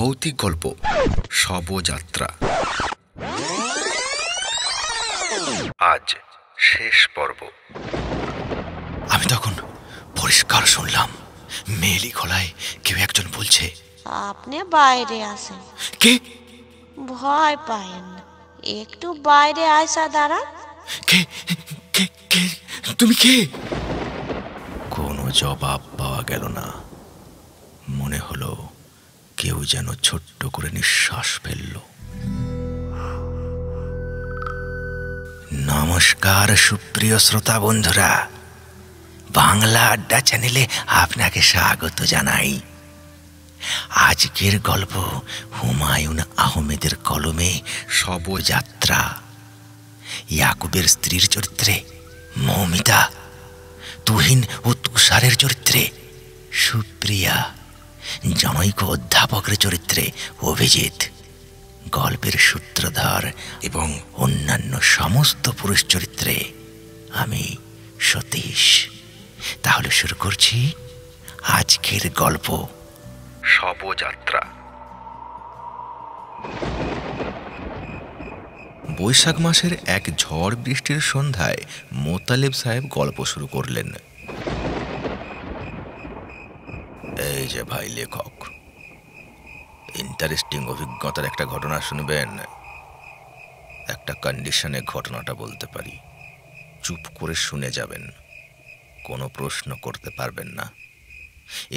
ভৌতিক গল্প শবযাত্রা আজ শেষ পর্ব। আমি তখন পরিষ্কার শুনলাম মেয়েলি গলায় কেউ একজন বলছে, আপনি বাইরে আসেন। কে? ভয় পায়েন না, একটু বাইরে আয়সা দাঁড়ান। কে কে কে তুমি কে? কোনো জবাব পাওয়া গেল না। মনে হলো কেউ যেন ছোট্ট করে নিঃশ্বাস ফেলল। নমস্কার সুপ্রিয় শ্রোতা বন্ধুরা, বাংলা আড্ডা চ্যানেলে আপনাকে স্বাগত জানাই। আজকের গল্প হুমায়ুন আহমেদের কলমে শবযাত্রা। ইয়াকুবের স্ত্রীর চরিত্রে মৌমিতা, তুহিন ও তুষারের চরিত্রে সুপ্রিয়া, জনৈক অধ্যাপকের চরিত্রে অভিজিৎ, গল্পের সূত্রধর এবং অন্যান্য সমস্ত পুরুষ চরিত্রে আমি সতীশ। তাহলে শুরু করছি আজকের গল্প শবযাত্রা। বৈশাখ মাসের এক ঝড় বৃষ্টির সন্ধ্যায় মোতালেব সাহেব গল্প শুরু করলেন। এই যে ভাই লেখক, ইন্টারেস্টিং অভিজ্ঞতার একটা ঘটনা শুনবেন। একটা কন্ডিশনে ঘটনাটা বলতে পারি, চুপ করে শুনে যাবেন, কোনো প্রশ্ন করতে পারবেন না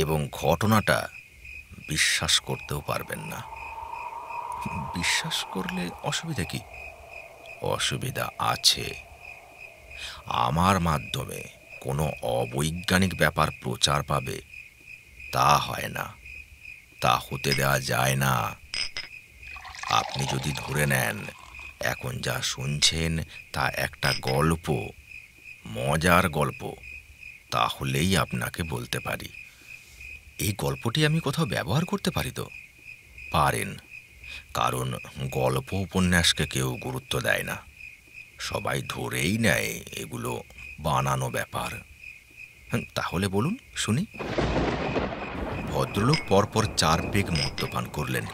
এবং ঘটনাটা বিশ্বাস করতেও পারবেন না। বিশ্বাস করলে অসুবিধা কি? অসুবিধা আছে। আমার মাধ্যমে কোনো অবৈজ্ঞানিক ব্যাপার প্রচার পাবে তা হয় না, তা হতে দেওয়া যায় না। আপনি যদি ধরে নেন এখন যা শুনছেন তা একটা গল্প, মজার গল্প, তাহলেই আপনাকে বলতে পারি এই গল্পটি আমি কোথাও ব্যবহার করতে পারি তো? পারেন, কারণ গল্প উপন্যাসকে কেউ গুরুত্ব দেয় না, সবাই ধরেই নেয় এগুলো বানানো ব্যাপার। তাহলে বলুন শুনি। ভদ্রলোক পরপর 4 পেগ মদ্যপান করলেন।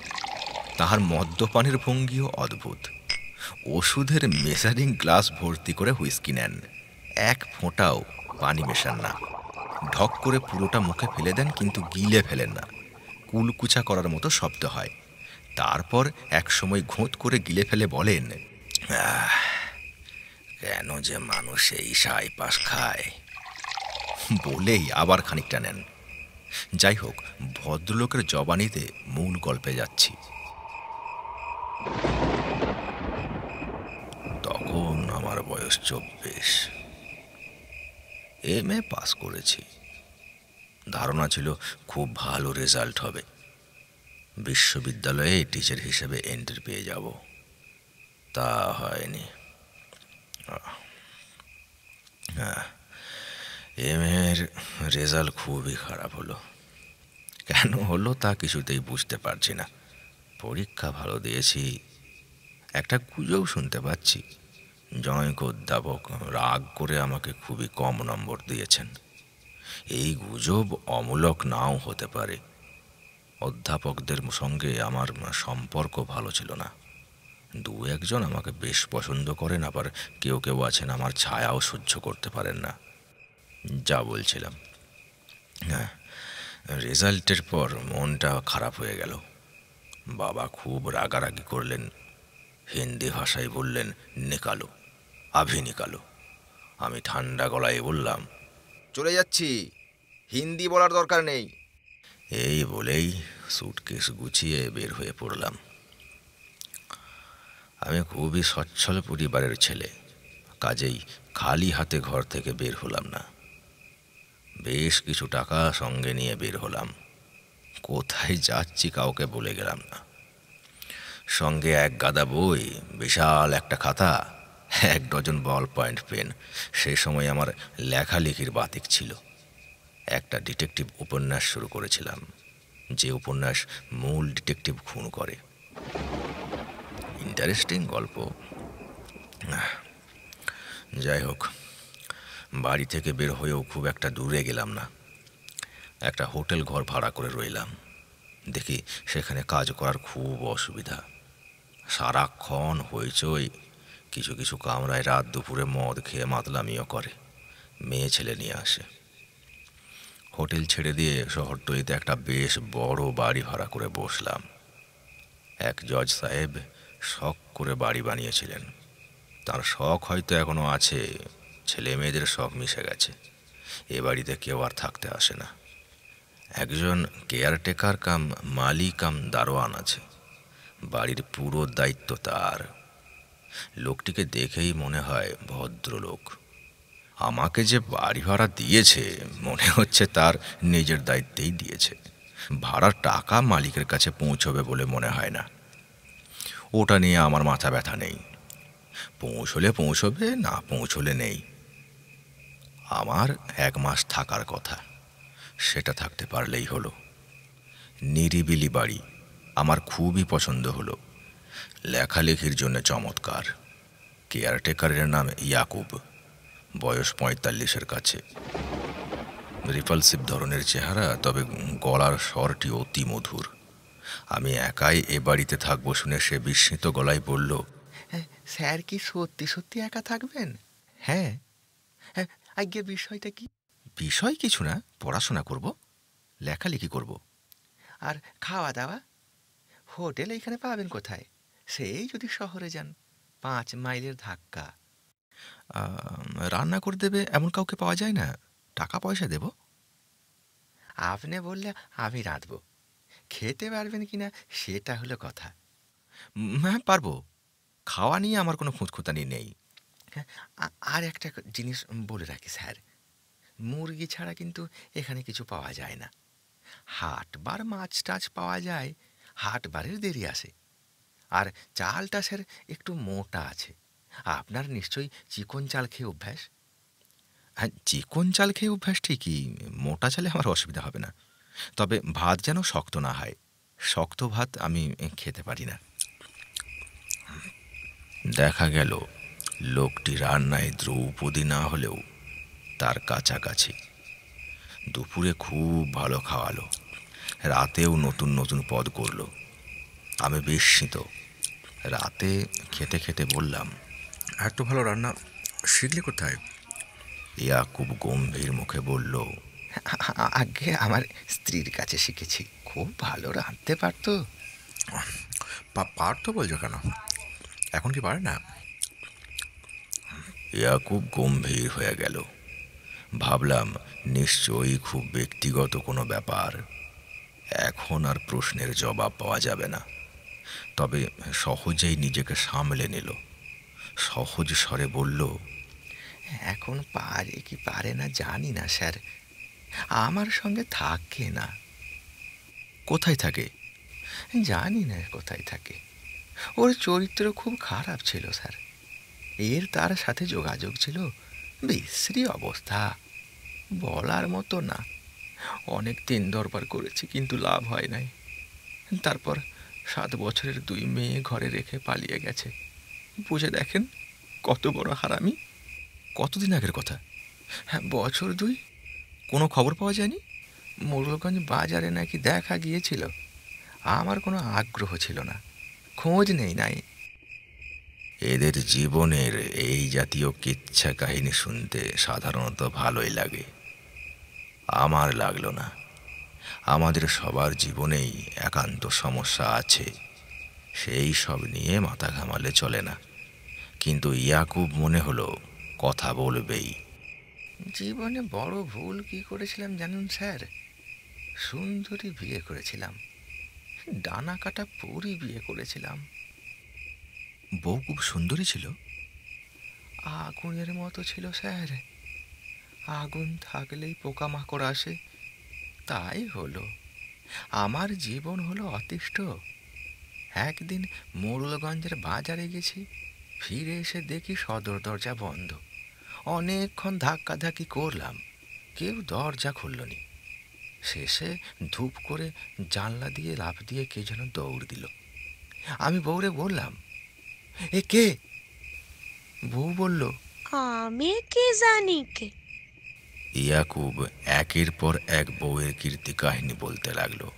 তাহার মদ্যপানের ভঙ্গিও অদ্ভুত। ওষুধের মেজারিং গ্লাস ভর্তি করে হুইস্কি নেন, এক ফোঁটাও পানি মেশান না। ঢক করে পুরোটা মুখে ফেলে দেন, কিন্তু গিলে ফেলেন না, কুলকুচা করার মতো শব্দ হয়। তারপর এক সময় ঘোঁত করে গিলে ফেলে বলেন, কেন যে মানুষ এই সাইপাস খায়, বলেই আবার খানিকটা নেন। যাই হোক, ভদ্রলোকের জবানিতে মূল গল্পে যাচ্ছি। তখন আমার বয়স 24, MA পাস করেছি। ধারণা ছিল খুব ভালো রেজাল্ট হবে, বিশ্ববিদ্যালয়ে টিচার হিসেবে এন্ট্রি পেয়ে যাব। তা হয়নি। MA-র রেজাল্ট খুবই খারাপ হলো। কেন হলো তা কিছুতেই বুঝতে পারছি না। পরীক্ষা ভালো দিয়েছি, একটা গুজব শুনতে পাচ্ছি জনৈক অধ্যাপক রাগ করে আমাকে খুবই কম নম্বর দিয়েছেন। এই গুজব অমূলক নাও হতে পারে। অধ্যাপকদের সঙ্গে আমার সম্পর্ক ভালো ছিল না। 2-1 জন আমাকে বেশ পছন্দ করেন, আবার কেউ কেউ আছেন আমার ছায়াও সহ্য করতে পারেন না। যা বলছিলাম, রেজাল্টের পর মনটা খারাপ হয়ে গেল। বাবা খুব রাগারাগি করলেন, হিন্দি ভাষায় বললেন, নিকালো, আভি নিকালো। আমি ঠান্ডা গলায় বললাম, চলে যাচ্ছি, হিন্দি বলার দরকার নেই। এই বলেই সুটকেস গুছিয়ে বের হয়ে পড়লাম। আমি খুবই সচ্ছল পরিবারের ছেলে, কাজেই খালি হাতে ঘর থেকে বের হলাম না। বেশ কিছু টাকা সঙ্গে নিয়ে বের হলাম। কোথায় যাচ্ছি কাউকে বলে গেলাম না। সঙ্গে 1 গাদা বই, বিশাল একটা খাতা, 1 ডজন বল পয়েন্ট পেন। সেই সময় আমার লেখালেখির বাতিক ছিল। একটা ডিটেকটিভ উপন্যাস শুরু করেছিলাম, যে উপন্যাস মূল ডিটেকটিভ খুন করে। ইন্টারেস্টিং গল্প। যাই হোক, বাড়ি থেকে বের হয়েও খুব একটা দূরে গেলাম না। একটা হোটেল ঘর ভাড়া করে রইলাম। দেখি সেখানে কাজ করার খুব অসুবিধা। সারাক্ষণ হইচই, কিছু কিছু কামরায় রাত দুপুরে মদ খেয়ে মাতলামিও করে, মেয়ে ছেলে নিয়ে আসে। হোটেল ছেড়ে দিয়ে শহরতলিতে একটা বেশ বড় বাড়ি ভাড়া করে বসলাম। এক জজ সাহেব শখ করে বাড়ি বানিয়েছিলেন। তার শখ হয়তো এখনো আছে, ছেলে মেয়েদের শখ মিশে গেছে। এ বাড়িতে কেউ আর থাকতে আসে না। একজন কেয়ারটেকার কাম মালি কাম দারোয়ান আছে, বাড়ির পুরো দায়িত্ব তার। লোকটিকে দেখেই মনে হয় ভদ্রলোক। আমাকে যে বাড়ি ভাড়া দিয়েছে মনে হচ্ছে তার নিজের দায়িত্বেই দিয়েছে। ভাড়ার টাকা মালিকের কাছে পৌঁছবে বলে মনে হয় না। ওটা নিয়ে আমার মাথা ব্যথা নেই, পৌঁছলে পৌঁছবে, না পৌঁছলে নেই। আমার 1 মাস থাকার কথা, সেটা থাকতে পারলেই হলো। নিরিবিলি বাড়ি, আমার খুবই পছন্দ হলো। লেখালেখির জন্য চমৎকার। কেয়ারটেকারের নাম ইয়াকুব, বয়স 45-এর কাছে। রিপালসিভ ধরনের চেহারা, তবে গলার স্বরটি অতি মধুর। আমি একাই এ বাড়িতে থাকবো শুনে সে বিস্মিত গলায় বলল, স্যার কি সত্যি সত্যি একা থাকবেন? হ্যাঁ। আজ্ঞে বিষয়টা কি? বিষয় কিছু না, পড়াশোনা করব, লেখালেখি করব। আর খাওয়া দাওয়া? হোটেল এখানে পাবেন কোথায়? সেই যদি শহরে যান, 5 মাইলের ধাক্কা। রান্না করে দেবে এমন কাউকে পাওয়া যায় না? টাকা পয়সা দেব। আপনি বললে আমি রাঁধব, খেতে পারবেন কিনা সেটা হলো কথা। হ্যাঁ, পারবো। খাওয়া নিয়ে আমার কোনো খুঁতখুঁতানি নেই। হ্যাঁ, আর একটা জিনিস বলে রাখি স্যার, মুরগি ছাড়া কিন্তু এখানে কিছু পাওয়া যায় না। হাটবার মাছ টাছ পাওয়া যায়, হাটবারের দেরি আসে। আর চালটা স্যার একটু মোটা আছে। আপনার নিশ্চয়ই চিকন চাল খেয়ে অভ্যাস। হ্যাঁ, চিকন চাল খেয়ে অভ্যাস ঠিকই, মোটা চালে আমার অসুবিধা হবে না। তবে ভাত যেন শক্ত না হয়, শক্ত ভাত আমি খেতে পারি না। দেখা গেল লোকটি রান্নায় দ্রৌপদী না হলেও তার কাছাকাছি। দুপুরে খুব ভালো খাওয়ালো, রাতেও নতুন নতুন পদ করলো। আমি বিস্মিত। রাতে খেতে খেতে বললাম, এত ভালো রান্না শিখলে কোথায়? ইয়াকুব গম্ভীর মুখে বলল, আগে আমার স্ত্রীর কাছে শিখেছি, খুব ভালো রাঁধতে পারতো। পারতো বলছো কেন? এখন কি পারে না? ইয়াকুব গম্ভীর হয়ে গেল। ভাবলাম নিশ্চয়ই খুব ব্যক্তিগত কোনো ব্যাপার। এখন আর প্রশ্নের জবাব পাওয়া যাবে না। তবে সহজেই নিজেকে সামলে নিল। সহজ স্বরে বলল, এখন পারে কি পারে না জানি না স্যার, আমার সঙ্গে থাকে না। কোথায় থাকে? জানি না কোথায় থাকে। ওর চরিত্র খুব খারাপ ছিল স্যার। এর তার সাথে যোগাযোগ ছিল, বিশ্রী অবস্থা, বলার মতো না। অনেক দিন দরবার করেছি কিন্তু লাভ হয় নাই। তারপর 7 বছরের 2 মেয়ে ঘরে রেখে পালিয়ে গেছে। বুঝে দেখেন কত বড় হারামি। কতদিন আগের কথা? হ্যাঁ, বছর 2। কোনো খবর পাওয়া যায়নি? মোড়লগঞ্জ বাজারে নাকি দেখা গিয়েছিল। আমার কোনো আগ্রহ ছিল না, খোঁজ নেই নাই। এদের জীবনের এই জাতীয় কিচ্ছা কাহিনী শুনতে সাধারণত ভালোই লাগে। আমার লাগলো না। আমাদের সবার জীবনেই একান্ত সমস্যা আছে, সেই সব নিয়ে মাথা ঘামালে চলে না। কিন্তু ইয়াকুব মনে হলো কথা বলবেই। জীবনে বড় ভুল কি করেছিলাম জানেন স্যার? সুন্দরী বিয়ে করেছিলাম, ডানা কাটা পরী বিয়ে করেছিলাম। বউ খুব সুন্দরী ছিল? আগুনের মতো ছিল স্যার। আগুন থাকলেই পোকামাকড় আসে, তাই হলো। আমার জীবন হলো অতিষ্ঠ। একদিন মোড়লগঞ্জের বাজারে গেছি, ফিরে এসে দেখি সদর দরজা বন্ধ। অনেকক্ষণ ধাক্কাধাক্কি করলাম, কেউ দরজা খুললনি। শেষে ধূপ করে জানলা দিয়ে লাফ দিয়ে কে যেন দৌড় দিল। আমি বউরে বললাম, এ কে? বউ বলল, আমি কি জানি কে। ইয়াকুব একের পর এক বউয়ের কীর্তি কাহিনী বলতে লাগলো।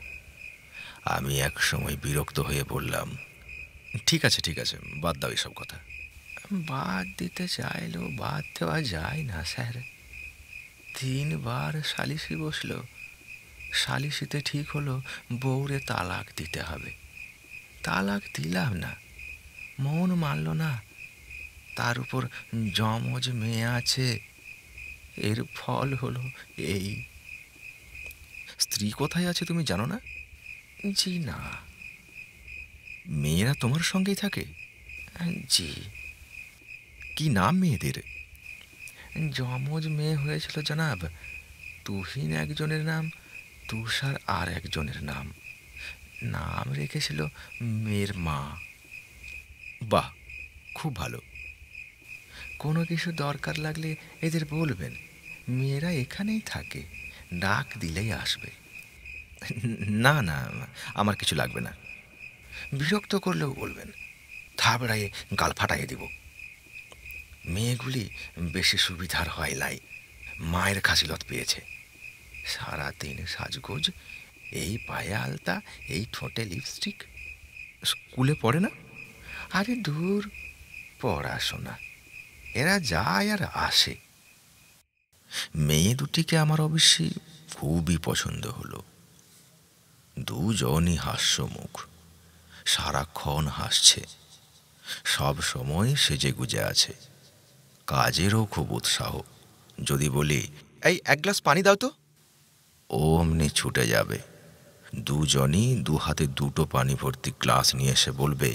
আমি এক সময় বিরক্ত হয়ে বললাম, ঠিক আছে ঠিক আছে, বাদ দাও এসব কথা। বাদ দিতে চাইলেও বাদ দেওয়া যায় না স্যার। 3 বার সালিশি বসলো, সালিশিতে ঠিক হলো বউরে তালাক দিতে হবে। তালাক দিলাম না, মন মানল না। তার উপর জমজ মেয়ে আছে, এর ফল হলো এই। স্ত্রী কোথায় আছে তুমি জানো না? জি না। মেয়েরা তোমার সঙ্গেই থাকে? জি। কি নাম মেয়েদের? জমজ মেয়ে হয়েছিল জনাব। তুহিন একজনের নাম, তুষার আর একজনের নাম। নাম রেখেছিল মেয়ের মা। বাহ, খুব ভালো। কোনো কিছু দরকার লাগলে এদের বলবেন, মেয়েরা এখানেই থাকে, ডাক দিলেই আসবে। না না, আমার কিছু লাগবে না। বিরক্ত করলেও বলবেন, থাবড়ায়ে গাল ফাটাইয়ে দিব। মেয়েগুলি বেশি সুবিধার হয় লাই, মায়ের খাসিলত পেয়েছে। সারাদিন সাজগোজ, এই পায়ে আলতা, এই ঠোঁটে লিপস্টিক। স্কুলে পড়ে না? আরে দূর, পড়াশোনা এরা যায় আর আসে। মেয়ে দুটিকে আমার অবশ্যই খুবই পছন্দ হলো। দুজনই হাস্যমুখ, সারাক্ষণ হাসছে, সব সময় সেজে গুজে আছে, কাজেরও খুব উৎসাহ। যদি বলি, এই 1 গ্লাস পানি দাও তো, অমনি ছুটে যাবে। দুজনই 2 হাতে 2টো পানি ভর্তি গ্লাস নিয়ে এসে বলবে,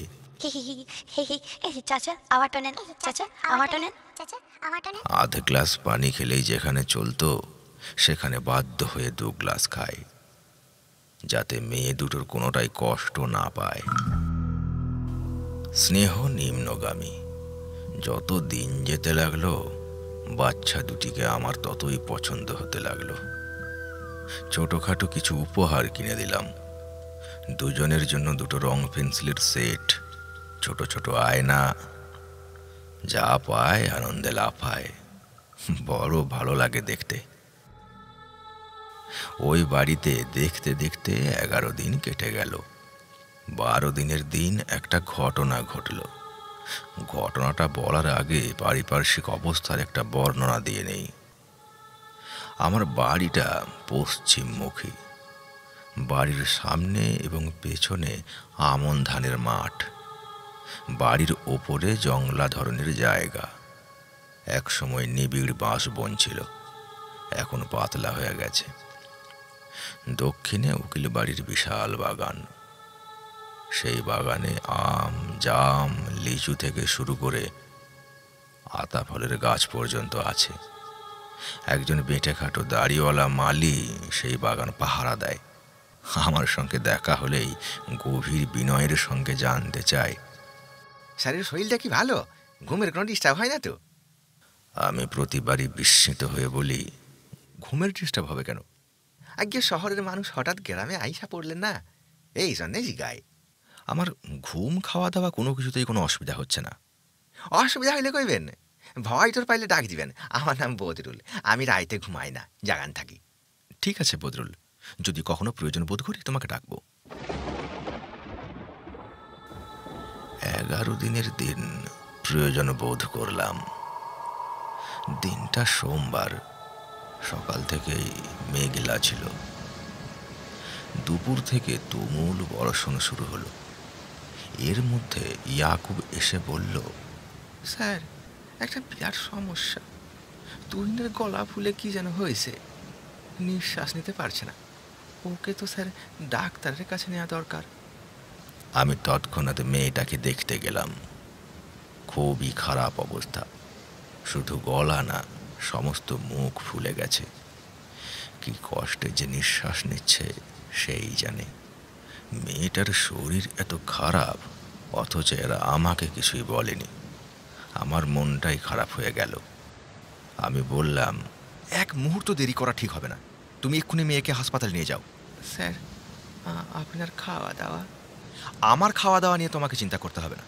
চাচা আমারটা নেন, চাচা আমারটা নেন, চাচা আমারটা নেন। আধ গ্লাস পানি খেলেই যেখানে চলতো সেখানে বাধ্য হয়ে 2 গ্লাস খায়, যাতে মেয়ে দুটোর কোনোটাই কষ্ট না পায়। স্নেহ নিম্নগামী। যত দিন যেতে লাগলো, বাচ্চা দুটিকে আমার ততই পছন্দ হতে লাগলো। ছোটখাটো কিছু উপহার কিনে দিলাম। দুজনের জন্য 2টো রং পেন্সিলের সেট, ছোট ছোট আয়না। যা পায় আনন্দে লাফায়, বড় ভালো লাগে দেখতে। ওই বাড়িতে দেখতে দেখতে 11 দিন কেটে গেল। 12 দিনের দিন একটা ঘটনা ঘটল। ঘটনাটা বলার আগে পারিপার্শ্বিক অবস্থার একটা বর্ণনা দিয়ে নেই। আমার বাড়িটা পশ্চিমমুখী। বাড়ির সামনে এবং পেছনে আমন ধানের মাঠ। বাড়ির ওপরে জংলা ধরনের জায়গা। একসময় নিবিড় বাঁশ বন ছিল, এখন পাতলা হয়ে গেছে। দক্ষিণে উকিল বাড়ির বিশাল বাগান। সেই বাগানে আম, জাম, লিচু থেকে শুরু করে আতা ফলের গাছ পর্যন্ত আছে। একজন বেঁটেখাটো দাড়িওয়ালা মালি সেই বাগান পাহারা দেয়। আমার সঙ্গে দেখা হলেই গভীর বিনয়ের সঙ্গে জানতে চায়, স্যারের শরীরটা কি ভালো? ঘুমের কোনো ডিস্টার্ব হয় না তো? আমি প্রতিবারই বিস্মিত হয়ে বলি, ঘুমের ডিস্টার্ব হবে কেন? আগে শহরের মানুষ হঠাৎ গ্রামে আইসা পড়লেন না, এই জন্যে জিগায়। আমার ঘুম, খাওয়া দাওয়া কোনো কিছুতেই কোনো অসুবিধা হচ্ছে না। অসুবিধা হইলে কইবেন, ভয় তোর পাইলে ডাক দিবেন। আমার নাম বদরুল, আমি রাইতে ঘুমাই না, জাগান থাকি। ঠিক আছে বদরুল, যদি কখনো প্রয়োজন বোধ করি তোমাকে ডাকবো। 11 দিনের দিন প্রয়োজন বোধ করলাম। দিনটা সোমবার। সকাল থেকেই মেঘলা ছিল। দুপুর থেকে তুমুল বর্ষণ শুরু হলো। এর মধ্যে ইয়াকুব এসে বলল, স্যার, একটা বিরাট সমস্যা। তুহিনের গলা ফুলে কি যেন হয়েছে, নিঃশ্বাস নিতে পারছে না। ওকে তো স্যার ডাক্তারের কাছে নেওয়া দরকার। আমি তৎক্ষণাৎ মেয়েটাকে দেখতে গেলাম। খুবই খারাপ অবস্থা। শুধু গলা না, সমস্ত মুখ ফুলে গেছে। কি কষ্টে যে নিঃশ্বাস নিচ্ছে সেই জানে। মেয়েটার শরীর এত খারাপ, অথচ এরা আমাকে কিছুই বলেনি। আমার মনটাই খারাপ হয়ে গেল। আমি বললাম, 1 মুহূর্ত দেরি করা ঠিক হবে না। তুমি এক্ষুনি মেয়েকে হাসপাতাল নিয়ে যাও। স্যার, আপনার খাওয়া দাওয়া? আমার খাওয়া দাওয়া নিয়ে তোমাকে চিন্তা করতে হবে না।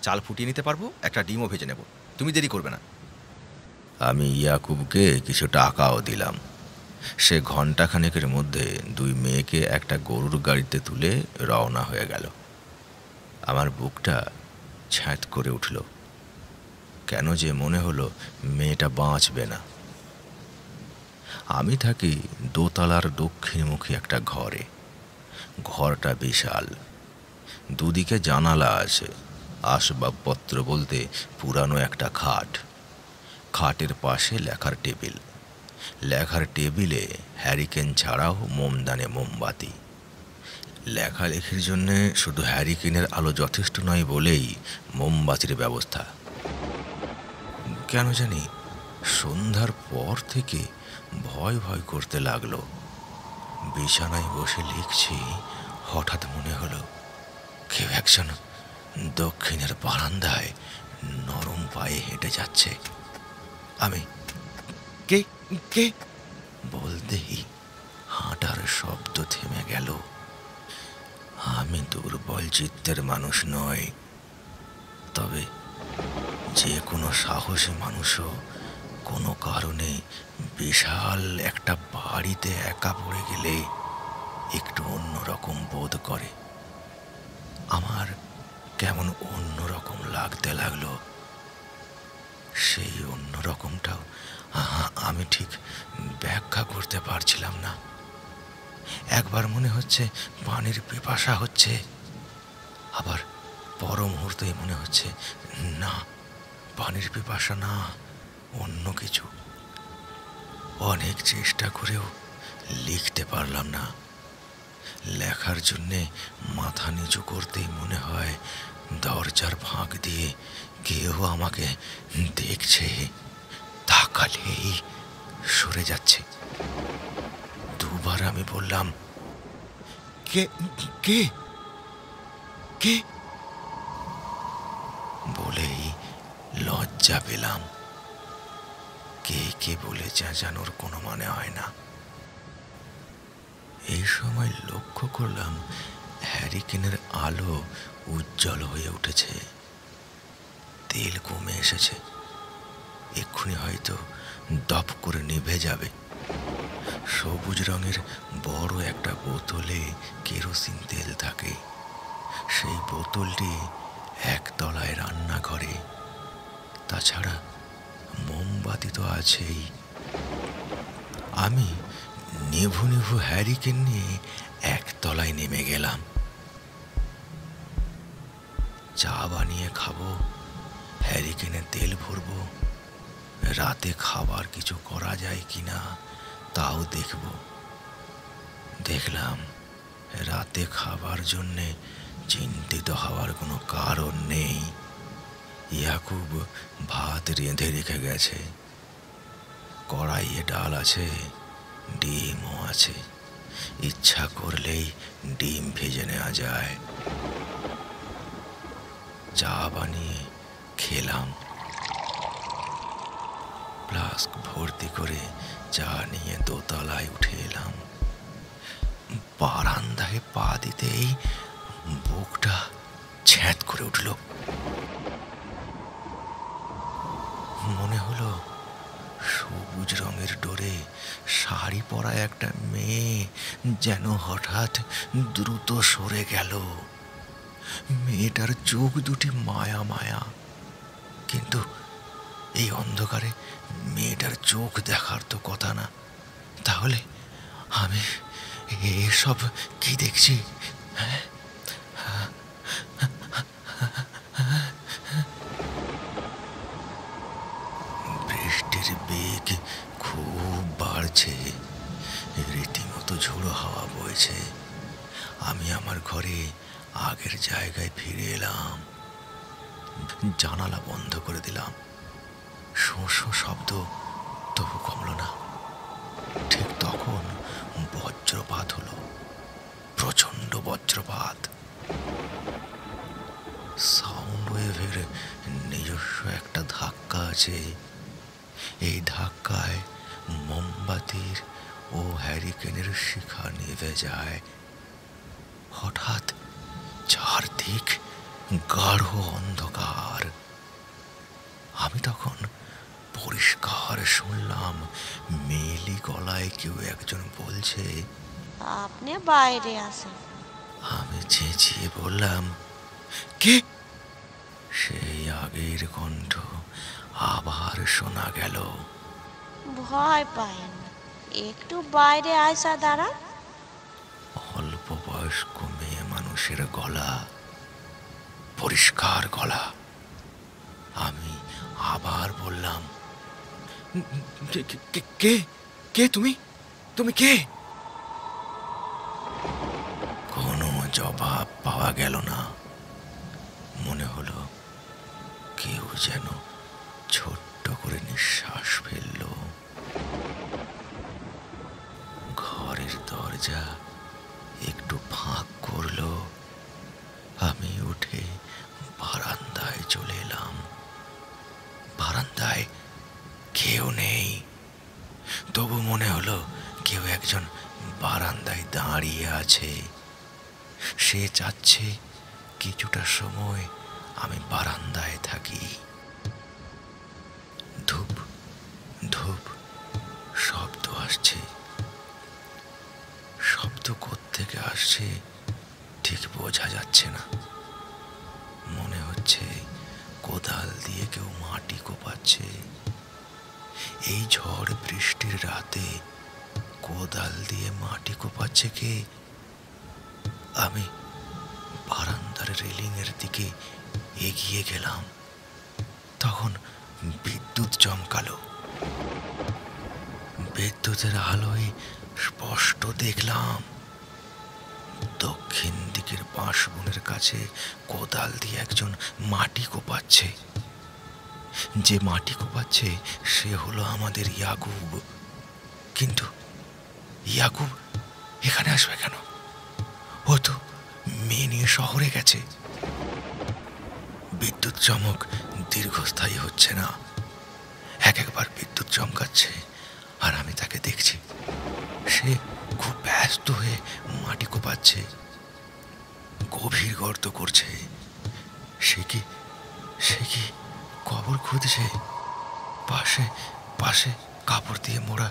চাল ফুটিয়ে নিতে পারবো, একটা ডিমও ভেজে নেব। তুমি দেরি করবে না। আমি ইয়াকুবকে কিছু টাকাও দিলাম। সে ঘণ্টাখানেকের মধ্যে দুই মেয়েকে একটা গরুর গাড়িতে তুলে রওনা হয়ে গেল। আমার বুকটা ছ্যাঁত করে উঠল। কেন যে মনে হলো মেয়েটা বাঁচবে না। আমি থাকি দোতলার দক্ষিণমুখী একটা ঘরে। ঘরটা বিশাল, দুদিকে জানালা আছে। আসবাবপত্র বলতে পুরানো একটা খাট, খাটের পাশে লেখার টেবিল, লেখার টেবিলে হ্যারিকেন ছাড়াও মোমদানে মোমবাতি। লেখালেখির জন্যে শুধু হ্যারিকেনের আলো যথেষ্ট নয় বলেই মোমবাতির ব্যবস্থা। কেন জানি সন্ধ্যার পর থেকে ভয় ভয় করতে লাগলো। বিছানায় বসে লিখছি, হঠাৎ মনে হলো কেউ একজন দক্ষিণের বারান্দায় নরম পায়ে হেঁটে যাচ্ছে। আমি কে কে বলতেই হাঁটার শব্দ থেমে গেল। আমি দুর্বল চিত্তের মানুষ নই, তবে যে কোনো সাহসী মানুষও কোনো কারণে বিশাল একটা বাড়িতে একা পড়ে গেলে একটু অন্যরকম বোধ করে। আমার কেমন অন্যরকম লাগতে লাগলো। সেই অন্যরকমটাও আমি ঠিক ব্যাখ্যা করতে পারছিলাম না। একবার মনে হচ্ছে পানির পিপাসা হচ্ছে, আবার পর মুহূর্তেই মনে হচ্ছে না, পানির পিপাসা না, অন্য কিছু। অনেক চেষ্টা করেও লিখতে পারলাম না। লেখার জন্যে মাথা নিচু করতেই মনে হয় দরজার ফাঁক দিয়ে কেউ আমাকে দেখছে, তাকালেই সরে যাচ্ছে। দুবার আমি বললাম, কে কে কে বলেই লজ্জা পেলাম। কে কে বলে চেঁচানোর কোনো মানে হয় না। এই সময় লক্ষ্য করলাম হ্যারিকেনের আলো উজ্জ্বল হয়ে উঠেছে, তেল কমে এসেছে। এক্ষুনি হয়তো দপ করে নিভে যাবে। সবুজ রঙের বড় একটা বোতলে কেরোসিন তেল থাকে। সেই বোতলটি একতলায় রান্নাঘরে। তাছাড়া মোমবাতি তো আছেই। আমি নিভু নিভু হ্যারিকেন নিয়ে একতলায় নেমে গেলাম। চা বানিয়ে খাবো, হ্যারিকেনে তেল ভরবো, রাতে খাবার কিছু করা যায় কিনা তাও দেখব। দেখলাম রাতে খাবার জন্যে চিন্তিত হওয়ার কোনো কারণ নেই। ইয়াকুব ভাত রেঁধে রেখে গেছে, কড়াইয়ে ডাল আছে, ডিমও আছে। ইচ্ছা করলেই ডিম ভেজে নেওয়া যায়। চা বানিয়ে খেলাম। ফ্লাস্ক ভর্তি করে চা নিয়ে দোতলায় উঠে এলাম। বারান্দায় পা দিতেই বুকটা ছ্যাঁত করে উঠল। মনে হলো সবুজ রঙের ডোরে শাড়ি পরা একটা মেয়ে যেন হঠাৎ দ্রুত সরে গেল। মেয়েটার চোখ দুটি মায়া মায়া, কিন্তু এই অন্ধকারে মেয়েটার চোখ দেখার তো কথা না। তাহলে আমি এসব কি দেখছি? বৃষ্টির বেগ খুব বাড়ছে, রীতিমতো ঝোড়ো হাওয়া বইছে। আমি আমার ঘরে আগের জায়গায় ফিরে এলাম। জানালা বন্ধ করে দিলাম। শোঁ শোঁ শব্দ তবু কমল না। ঠিক তখন বজ্রপাত হলো, প্রচণ্ড বজ্রপাত। সাউন্ড ওয়েভের নিজস্ব একটা ধাক্কা আছে। এই ধাক্কায় মোমবাতির ও হ্যারিকেনের শিখা নিভে যায়। হঠাৎ চারদিক গাঢ় অন্ধকার। আমি তখন পরিষ্কার শুনলাম মেয়েলি গলায় কেউ একজন বলছে। আপনি বাইরে আসেন। আমি চেঁচিয়ে বললাম, কে? সেই আগের কণ্ঠ আবার শোনা গেল। ভয় পায়েন না, একটু বাইরে আইসা দাঁড়ান। অল্প বয়স্ক মেয়ে মানুষের গলা, পরিষ্কার গলা। আমি আবার বললাম, কে কে তুমি? তুমি কে? কোনো জবাব পাওয়া গেল না। মনে হলো কেউ যেন ছোট্ট করে নিঃশ্বাস ফেলল। ঘরের দরজা একটু ফাঁক করলো। আমি উঠে বারান্দায় চলে এলাম। বারান্দায় কেউ নেই, তবু মনে হলো কেউ একজন বারান্দায় দাঁড়িয়ে আছে। সে চাচ্ছে কিছুটা সময় আমি বারান্দায় থাকি। ধূপ ধূপ শব্দ আসছে। শব্দ কোত্থেকে আসছে ঠিক বোঝা যাচ্ছে না। মনে হচ্ছে কোদাল দিয়ে কেউ মাটি কোপাচ্ছে। এই ঝড় বৃষ্টির রাতে কোদাল দিয়ে মাটি কোপাচ্ছে কে? আমি বারান্দার রেলিংয়ের দিকে এগিয়ে গেলাম। তখন বিদ্যুৎ চমকালো। বিদ্যুতের আলোয় স্পষ্ট দেখলাম দক্ষিণ দিকের বাঁশবনের কাছে কোদাল দিয়ে একজন মাটি কোপাচ্ছে। যে মাটি কোপাচ্ছে সে হলো আমাদের ইয়াকুব। কিন্তু ইয়াকুব এখানে আসবে কেন? ও তো মেয়ে নিয়ে শহরে গেছে। বিদ্যুৎ চমক দীর্ঘস্থায়ী হচ্ছে না। একবার বিদ্যুৎ চমকাচ্ছে আর আমি তাকে দেখছি। সে খুব ব্যস্ত হয়ে মাটি কোপাচ্ছে, গভীর গর্ত করছে। সে কি কবর খুঁজছে? পাশে পাশে কাপড় দিয়ে মোড়া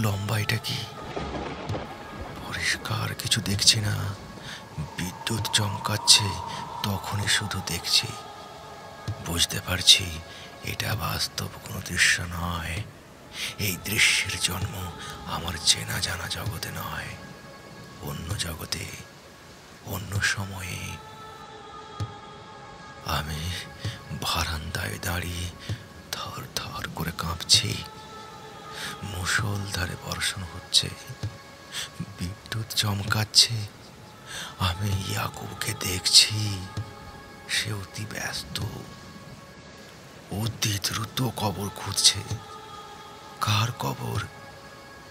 লম্বা, এটা কি? পরিষ্কার কিছু দেখছি না। বিদ্যুৎ চমকাচ্ছে, তখনই শুধু দেখছি। বুঝতে পারছি এটা বাস্তব কোনো দৃশ্য নয়। এই দৃশ্যের জন্ম আমার চেনা জানা জগতে নয়, অন্য জগতে, অন্য সময়ে। আমি বারান্দায় দাঁড়িয়ে থর থর করে কাঁপছি। মুষলধারে বর্ষণ হচ্ছে, বিদ্যুৎ চমকাচ্ছে। আমি ইয়াকুবকে দেখছি। সে অতি ব্যস্ত, অতি দ্রুত কবর খুঁজছে। কার কবর?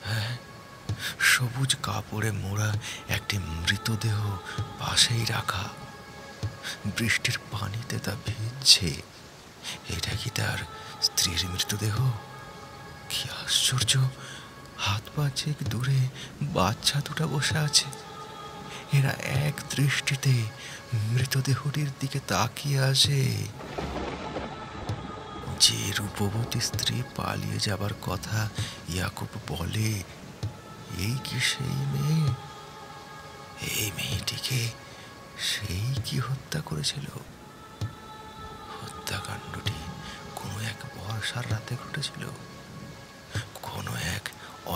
হ্যাঁ, সবুজ কাপড়ে মোড়া একটি মৃতদেহ পাশেই রাখা। বৃষ্টির পানিতে তা ভিজছে। এটা কি তার স্ত্রীর মৃতদেহ? কি আশ্চর্য! হাত পা চেক দূরে বাচ্চা দুটা বসে আছে। এরা এক দৃষ্টিতে মৃতদেহটির দিকে তাকিয়ে আছে। যে রূপবতী স্ত্রী পালিয়ে যাবার কথা ইয়াকুব বলে, এই কি সেই মেয়ে? এই মেয়েটিকে সেই কি হত্যা করেছিল? হত্যাকাণ্ডটি কোনো এক বর্ষার রাতে ঘটেছিল। কোনো এক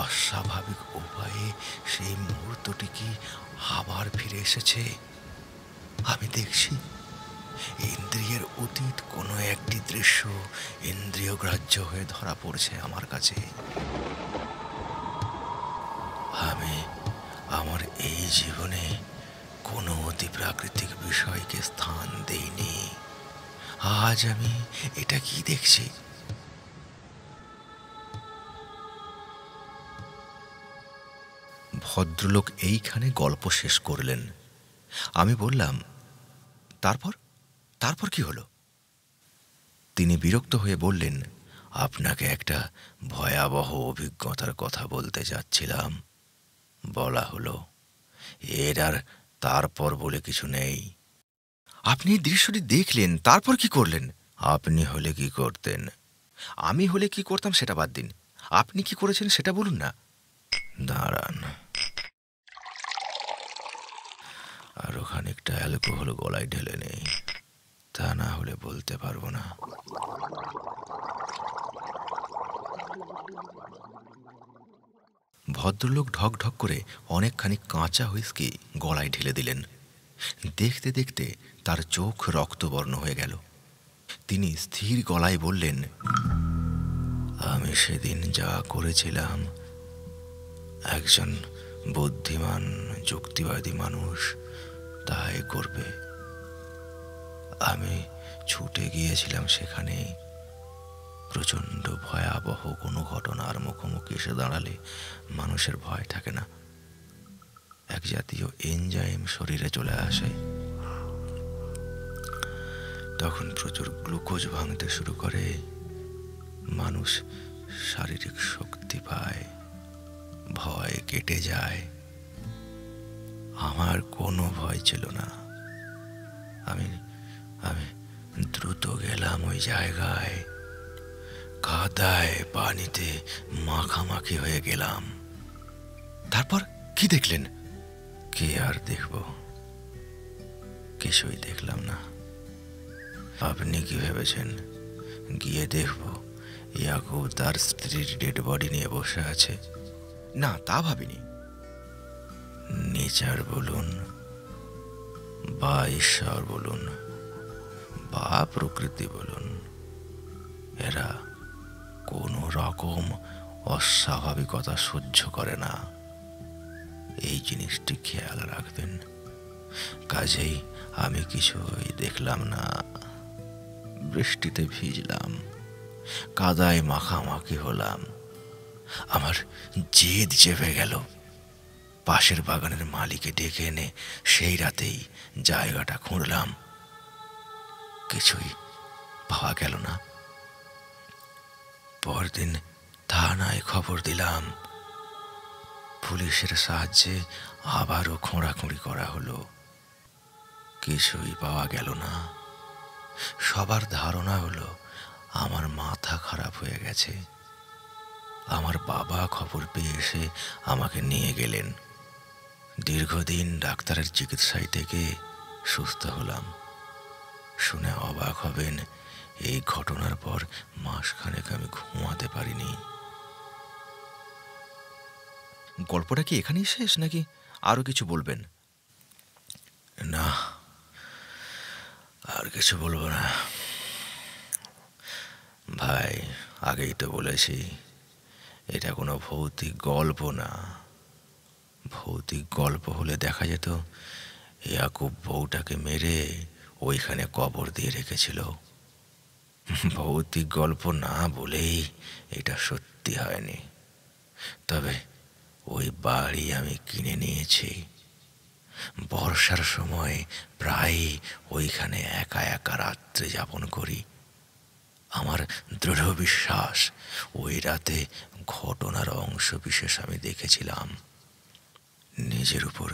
অস্বাভাবিক উপায়ে সেই মুহূর্তটি কি আবার ফিরে এসেছে? আমি দেখছি ইন্দ্রিয়ের অতীত কোনো একটি দৃশ্য ইন্দ্রিয় গ্রাহ্য হয়ে ধরা পড়ছে আমার কাছে। আমি আমার এই জীবনে কোনো অতি প্রাকৃতিক বিষয়কে স্থান দেইনি। আজ আমি এটা কি দেখছি? ভদ্রলোক এইখানে গল্প শেষ করলেন। আমি বললাম, তারপর তারপর কি হলো? তিনি বিরক্ত হয়ে বললেন, আপনাকে একটা ভয়াবহ অভিজ্ঞতার কথা বলতে যাচ্ছিলাম। বলা হলো, এর আর তারপর বলে কিছু নেই। আপনি এই দৃশ্যটি দেখলেন, তারপর কি করলেন? আপনি হলে কি করতেন? আমি হলে কি করতাম সেটা বাদ দিন। আপনি কি করেছেন সেটা বলুন না। দাঁড়ান, আরো খানিকটা অ্যালকোহল গলায় ঢেলে নেই, তা না হলে বলতে পারবো না। ভদ্রলোক ঢক ঢক করে অনেকখানি কাঁচা হুইস্কি গলায় ঢেলে দিলেন। দেখতে দেখতে তার চোখ রক্তবর্ণ হয়ে গেল। তিনি স্থির গলায় বললেন, আমি সেদিন যা করেছিলাম একজন বুদ্ধিমান যুক্তিবাদী মানুষ তাই করবে। আমি ছুটে গিয়েছিলাম সেখানে। প্রচণ্ড ভয়াবহ কোনো ঘটনার মুখোমুখি এসে দাঁড়ালে মানুষের ভয় থাকে না, এক জাতীয় এনজাইম শরীরে চলে আসে। তখন প্রচুর গ্লুকোজ ভাঙতে শুরু করে, মানুষ শারীরিক শক্তি পায়, ভয় কেটে যায়। আমার কোনো ভয় ছিল না। আমি আমি দ্রুত গেলাম ওই জায়গায়, কাদায় পানিতে মাখামাখি হয়ে গেলাম। তারপর কি দেখলেন? কি আর দেখব, কিছুই দেখলাম না। আপনি কি ভেবেছেন গিয়ে দেখব ইয়াকুব তার স্ত্রীর ডেড বডি নিয়ে বসে আছে? না, তা ভাবিনি। নেচার বলুন বা ঈশ্বর বলুন বা প্রকৃতি বলুন, এরা কোনো রকম অস্বাভাবিকতা সহ্য করে না। এই জিনিসটি খেয়াল রাখবেন। কাজেই আমি কিছুই দেখলাম না। বৃষ্টিতে ভিজলাম, কাদায় মাখামাখি হলাম, আমার জেদ চেপে গেল। পাশের বাগানের মালিকে ডেকে এনে সেই রাতেই জায়গাটা খুঁড়লাম। কিছুই পাওয়া গেল না। পরদিন থানায় খবর দিলাম। পুলিশের সাহায্যে আবারও খোঁড়াখুঁড়ি করা হলো। কিছুই পাওয়া গেল না। সবার ধারণা হলো আমার মাথা খারাপ হয়ে গেছে। আমার বাবা খবর পেয়ে এসে আমাকে নিয়ে গেলেন। দীর্ঘদিন ডাক্তারের চিকিৎসায় থেকে সুস্থ হলাম। শুনে অবাক হবেন, এই ঘটনার পর মাসখানেক আমি ঘুমাতে পারিনি। গল্পটা কি এখানেই শেষ নাকি আরো কিছু বলবেন? না, আর কিছু বলবো না ভাই। আগেই তো বলেছি, এটা কোনো ভৌতিক গল্প না। ভৌতিক গল্প হলে দেখা যেত ইয়াকুব বউটাকে মেরে ওইখানে কবর দিয়ে রেখেছিল। ভৌতিক গল্প না বলেই এটা সত্যি হয়নি। তবে ওই বাড়ি আমি কিনে নিয়েছি। বর্ষার সময় প্রায় ওইখানে একা একা রাত্রে যাপন করি। আমার দৃঢ় বিশ্বাস ওই রাতে ঘটনার অংশ বিশেষ আমি দেখেছিলাম। নিজের উপর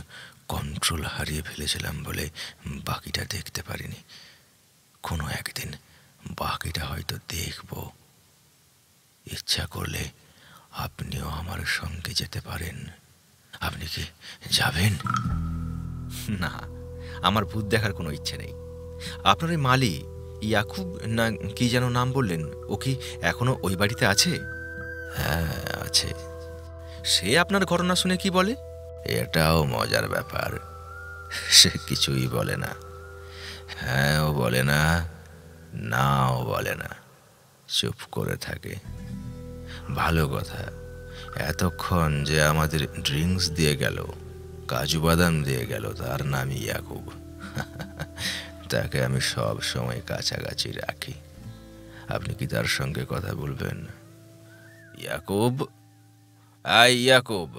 কন্ট্রোল হারিয়ে ফেলেছিলাম বলে বাকিটা দেখতে পারিনি। কোনো একদিন বাকিটা হয়তো দেখব। ইচ্ছা করলে আপনিও আমার সঙ্গে যেতে পারেন। আপনি কি যাবেন? না, আমার ভূত দেখার কোনো ইচ্ছে নেই। আপনার ওই মালি ইয়াকুব না কি যেন নাম বললেন, ও কি এখনো ওই বাড়িতে আছে? হ্যাঁ, আছে। সে আপনার ঘটনা শুনে কি বলে? এটাও মজার ব্যাপার। সে কিছুই বলে না। হ্যাঁও বলে না, নাও বলে না, চুপ করে থাকে। ভালো কথা, এতক্ষণ যে আমাদের ড্রিঙ্কস দিয়ে গেল, কাজু বাদাম দিয়ে গেল, তার নামই ইয়াকুব। তাকে আমি সব সময় কাছাকাছি রাখি। আপনি কি তার সঙ্গে কথা বলবেন? ইয়াকুব, আই ইয়াকুব।